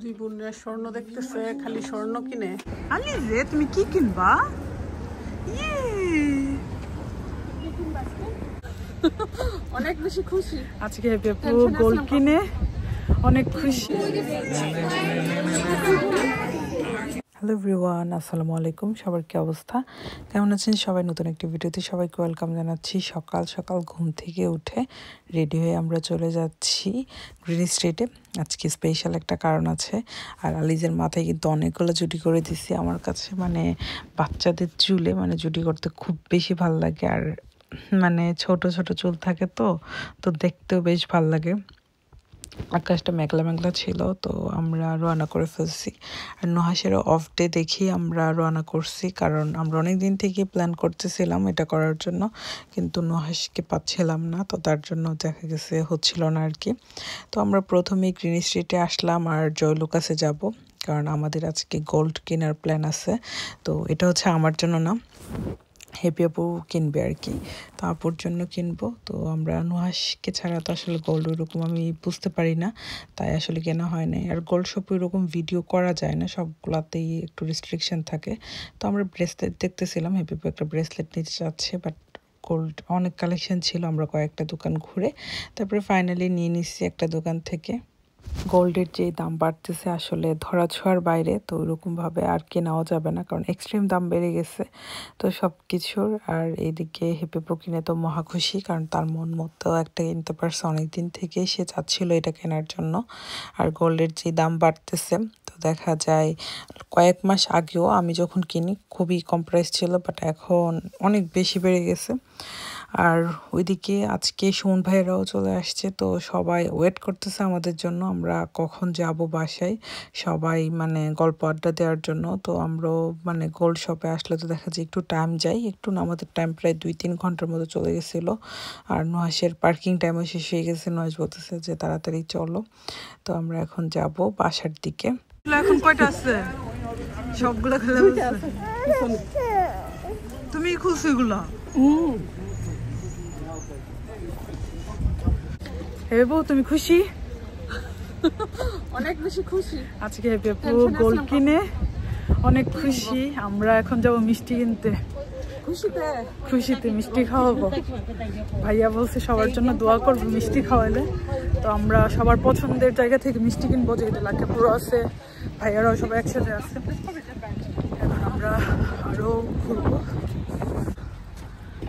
দুই বোনের স্বর্ণ দেখতেছে, খালি স্বর্ণ কিনে। আলি রে, তুমি কি কিনবা? অনেক বেশি খুশি আজকে গোল্ড কিনে অনেক খুশি। হ্যালো এভরিওয়ান, আসসালামু আলাইকুম। সবার কি অবস্থা, কেমন আছেন সবাই? নতুন একটি ভিডিওতে সবাইকে ওয়েলকাম জানাচ্ছি। সকাল সকাল ঘুম থেকে উঠে রেডি হয়ে আমরা চলে যাচ্ছি গ্রিন স্ট্রিটে। আজকে স্পেশাল একটা কারণ আছে। আর আলিজের মাথায় কিন্তু অনেকগুলো জুটি করে দিছি। আমার কাছে মানে বাচ্চাদের চুলে মানে জুটি করতে খুব বেশি ভালো লাগে। আর মানে ছোট ছোট চুল থাকে তো দেখতেও বেশ ভালো লাগে। আকাশটা মেঘলা মেঘলা ছিল, তো আমরা রওনা করে ফেলছি। আর নুহাসেরও অফ ডে দেখি আমরা রওনা করছি, কারণ আমরা অনেক দিন থেকে প্ল্যান করতেছিলাম এটা করার জন্য, কিন্তু নুহাসকে পাচ্ছিলাম না, তো তার জন্য দেখা গেছে হচ্ছিল না আর কি। তো আমরা প্রথমেই গ্রিন স্ট্রিটে আসলাম আর জয়লুকাসে যাব, কারণ আমাদের আজকে গোল্ড কেনার প্ল্যান আছে। তো এটা হচ্ছে আমার জন্য না, হ্যাপি আপু কিনবে আর কি, তো আপুর জন্য কিনবো। তো আমরা নুহাসকে ছাড়া তো আসলে গোল্ড ওইরকম আমি বুঝতে পারি না, তাই আসলে কেনা হয় না। আর গোল্ড শপে ওইরকম ভিডিও করা যায় না, সবগুলাতেই একটু রেস্ট্রিকশন থাকে। তো আমরা ব্রেসলেট দেখতেছিলাম, হ্যাপি আপু একটা ব্রেসলেট নিতে চাচ্ছে, বাট গোল্ড অনেক কালেকশন ছিল। আমরা কয়েকটা দোকান ঘুরে তারপরে ফাইনালি নিয়ে নিচ্ছি একটা দোকান থেকে। গোল্ডের যে দাম বাড়তেছে আসলে ধরা ছোঁয়ার বাইরে, তো ওইরকমভাবে আর কেনাও যাবে না, কারণ এক্সট্রিম দাম বেড়ে গেছে তো সব কিছুর। আর এইদিকে হেপেপো কিনে তো মহা খুশি, কারণ তার মন মতো একটা কিনতে পারছে। অনেকদিন থেকেই সে চাচ্ছিল এটা কেনার জন্য। আর গোল্ডের যে দাম বাড়তেছে, তো দেখা যায় কয়েক মাস আগেও আমি যখন কিনি খুবই কম প্রাইস ছিল, বাট এখন অনেক বেশি বেড়ে গেছে। আর ওইদিকে আজকে সুমন ভাইয়েরাও চলে আসছে, তো সবাই ওয়েট করতেছে আমাদের জন্য, আমরা কখন যাব বাসায়, সবাই মানে গল্প আড্ডা দেওয়ার জন্য। তো আমরাও মানে গোল্ড শপে আসলে তো দেখা যায় একটু টাইম যায়, একটু না, আমাদের টাইম প্রায় 2-3 ঘন্টার মতো চলে গেছিলো। আর নুহাসের পার্কিং টাইমও শেষ হয়ে গেছে, নুহাস বলতেছে যে তাড়াতাড়ি চলো। তো আমরা এখন যাব বাসার দিকে। এখন কয়টা আছে? সবগুলো খেলে তুমি খুলছো এগুলো? হে বউ, তুমি খুশি? অনেক বেশি খুশি আজকে গোল্ড কিনে অনেক খুশি। আমরা এখন যাব মিষ্টি কিনতে, খুশিতে মিষ্টি খাওয়াবো। ভাইয়া বলছে সবার জন্য দোয়া করবো মিষ্টি খাওয়ালে, তো আমরা সবার পছন্দের জায়গা থেকে মিষ্টি কিনবো, যেটা লাখাপুরো আছে, ভাইয়ারাও সবাই একসাথে আছে। এখন আমরা আরো ঘুরবো।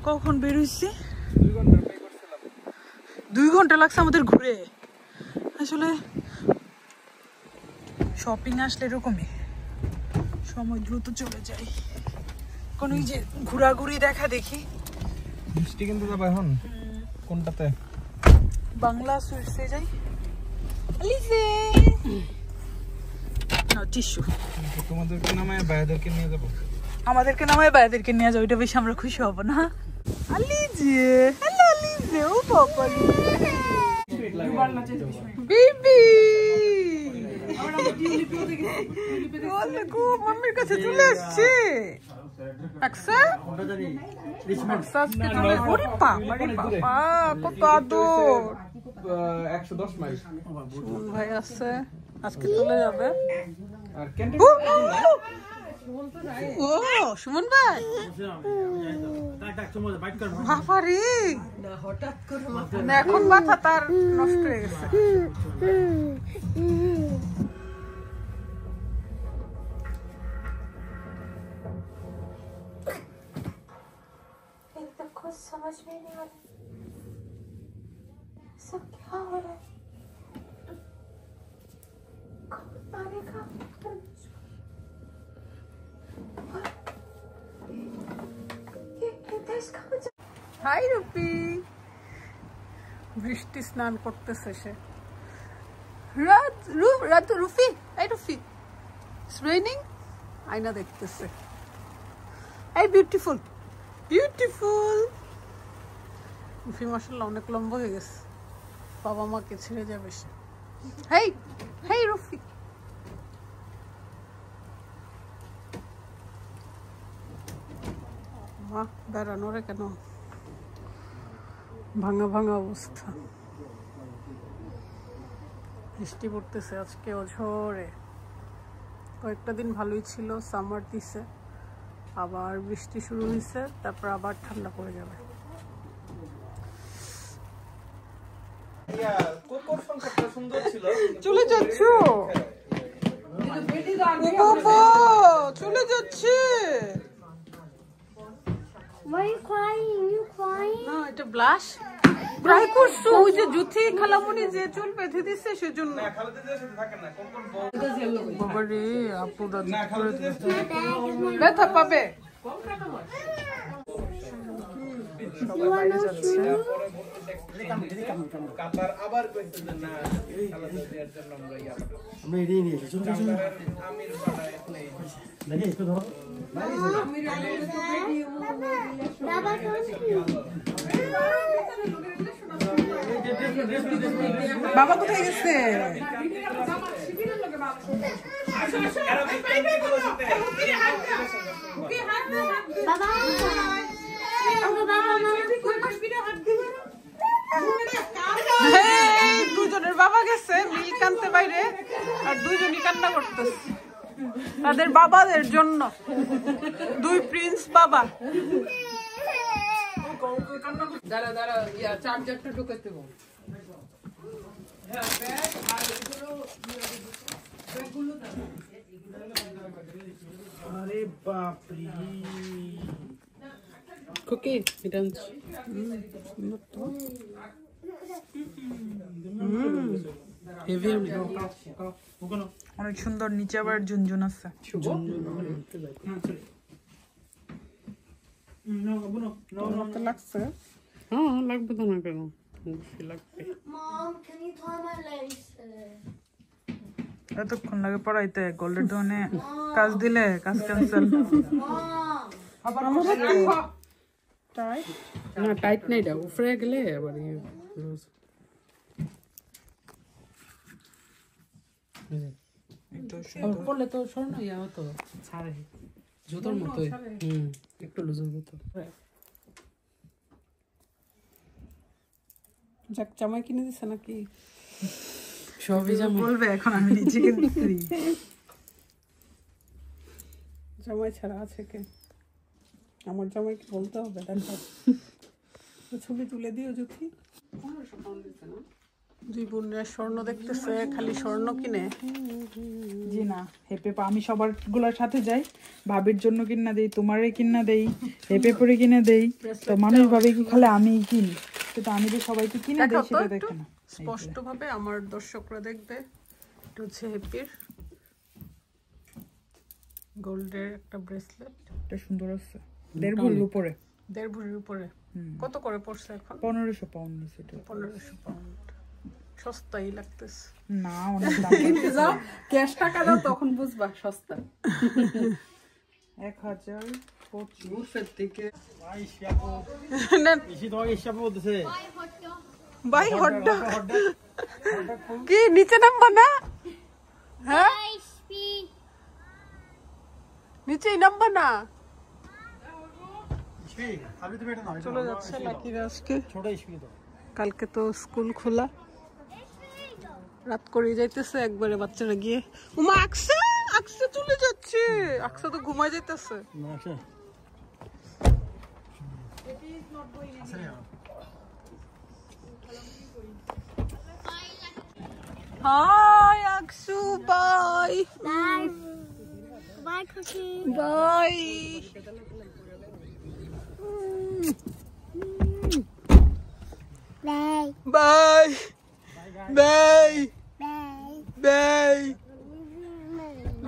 কখন বেরোইছি? 2 ঘন্টা লাগছে আমাদের ঘুরে। আসলে শপিং আসলে এরকমই, সময় দ্রুত চলে যায়। কোন যে ঘোরাঘুরি দেখা দেখি। মিষ্টি কিনতে যাবো এখন, কোনটাতে? বাংলা সুইটসে যাই। আলিজে না টিস্যু। তোমাদেরকে নামায় ভাইয়াদেরকে নিয়ে যাবো। আমাদেরকে নামায় ভাইয়াদেরকে নিয়ে যাও, ওইটা বেশি আমরা খুশি হব না। আলিজে, হ্যালো আলিজে, ও বাবা বেবি, মাম্মির কাছে চলে আসছে। কত আদর। 110 মাইল সুমন ভাই আছে, আজকে চলে যাবে। ও সুমন ভাই, বাবারে এখন মাথা তার নষ্ট হয়ে গেছে। समझ में नहीं आ रहा सब क्या हो रहा है। হাই রুপি, বৃষ্টি স্নান করতেছে সে। রুফি, এই রুফি, ইটস রেইনিং, আয়না দেখতেছে। এই বিউটিফুল বিউটিফুল। রুফি মাশাআল্লাহ অনেক লম্বা হয়ে গেছে, বাবা মাকে ছেড়ে যাবে সে। হেই হেই রুফি, মা দাঁড়ানো রে কেন, ভাঙা ভাঙা অবস্থা। বৃষ্টি পড়তেছে আজকে ঝড়ে। কয়েকটা দিন ভালোই ছিল, সামার দিছে, আবার বৃষ্টি শুরু হয়েছে, তারপর আবার ঠান্ডা পড়ে যাবে। চলে যাচ্ছ? চলে যাচ্ছে? Why are you crying? You crying? না, এটা ব্লাশ ক্রাই করছো। ওই যে জুথি খালামুনি যে চুল বেঁধে দিচ্ছে সেজন্য। বাবারে আপুরা ব্যথা পাবে। সবাই বাইরে যাচ্ছে। বাবা কোথায় গেছে? দুজনের বাবা গেছে মিল্ক আনতে বাইরে, আর দুজনই কান্না করতেছে তাদের বাবাদের জন্য। দুই প্রিন্স বাবা। দাঁড়া দাঁড়া, চার্জারটা ঢুকাতে বল। আরে বাপরে, ওকে এটা অনেক সুন্দর, নিচে আবার ঝুনঝুন আছে। লাগছে? হ্যাঁ লাগবে তো না, কেন লাগবে। Mom, can you tie my lace? এতক্ষণ লাগে পড়াইতে, গোল্ডের দোকানে কাজ দিলে কাজ ক্যান্সেল। Mom. না টাইট নেই, এটা উপরে গেলে আবার করলে তো স্বর্ণ ইয়া হতো, ছাড়ে জুতোর মতোই। একটু লুজ হতো। যাক, জামাই কিনে দিছে নাকি? সবই জামাই বলবে এখন আমি নিজে কিনছি। জামাই ছাড়া আছে কে? আমার জামাইকে বলতে হবে। দেখো ছবি তুলে দিও যদি। দুই বোনের স্বর্ণ দেখতেছে, খালি স্বর্ণ কিনে। জি না, হেপে আমি সবার গুলার সাথে যাই, ভাবির জন্য কিনা দেই, তোমারে কিনা দেই, হেপে পরে কিনে দেই। তো মানুষ ভাবে কি খালি আমি কিনি, কিন্তু আমি যে সবাইকে কিনে দেই সেটা দেখে না। স্পষ্ট ভাবে আমার দর্শকরা দেখবে। এটা হচ্ছে হেপির গোল্ডের একটা ব্রেসলেট। এটা সুন্দর আছে, 1.5 ভরির উপরে। 1.5 ভরির উপরে। কত করে পড়ছে এখন? 1500 পাউন্ড নিছে এটা। 1500 পাউন্ড সস্তাই লাগতেছে না, অনেক দাম। কিনতে যাও, ক্যাশ টাকা দাও, তখন বুঝবা সস্তা। 1025 থেকে ভাই শ্যাপো বেশি তোমাকে শ্যাপো বলতেছে। ভাই হড্ডা কি নিচে নামবা না? হ্যাঁ নিচেই নামবা না। চলে যাচ্ছে লাকিরা আজকে। কালকে তো স্কুল খোলা, রাত করে যাইতেছে একবারে বাচ্চারা গিয়ে। উমা আকসা আকসা চলে যাচ্ছে। আকসা তো ঘুমাই যাইতেছে। Hi Aksu, bye Bye, Cookie. Bye. Bye. Bye bye Bye. Bye.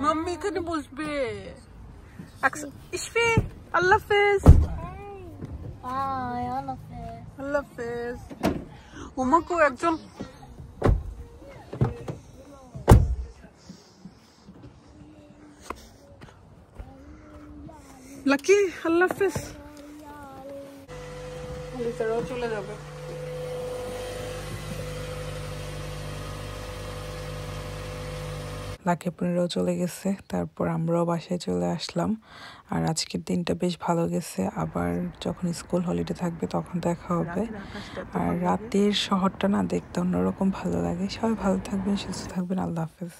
Mummy এখানে বসবে। ইসফি আল্লাহ হাফেজ। Bye. All of it. আল্লাহ হাফেজ। উমাকো একজন লাকি আল্লাহ হাফেজ। লিসারাও চলে যাবে। লাকি আপুরাও চলে গেছে, তারপর আমরাও বাসায় চলে আসলাম। আর আজকের দিনটা বেশ ভালো গেছে, আবার যখন স্কুল হলিডে থাকবে তখন দেখা হবে। আর রাতের শহরটা না দেখতে অন্যরকম ভালো লাগে। সবাই ভালো থাকবেন, সুস্থ থাকবেন, আল্লাহ হাফেজ।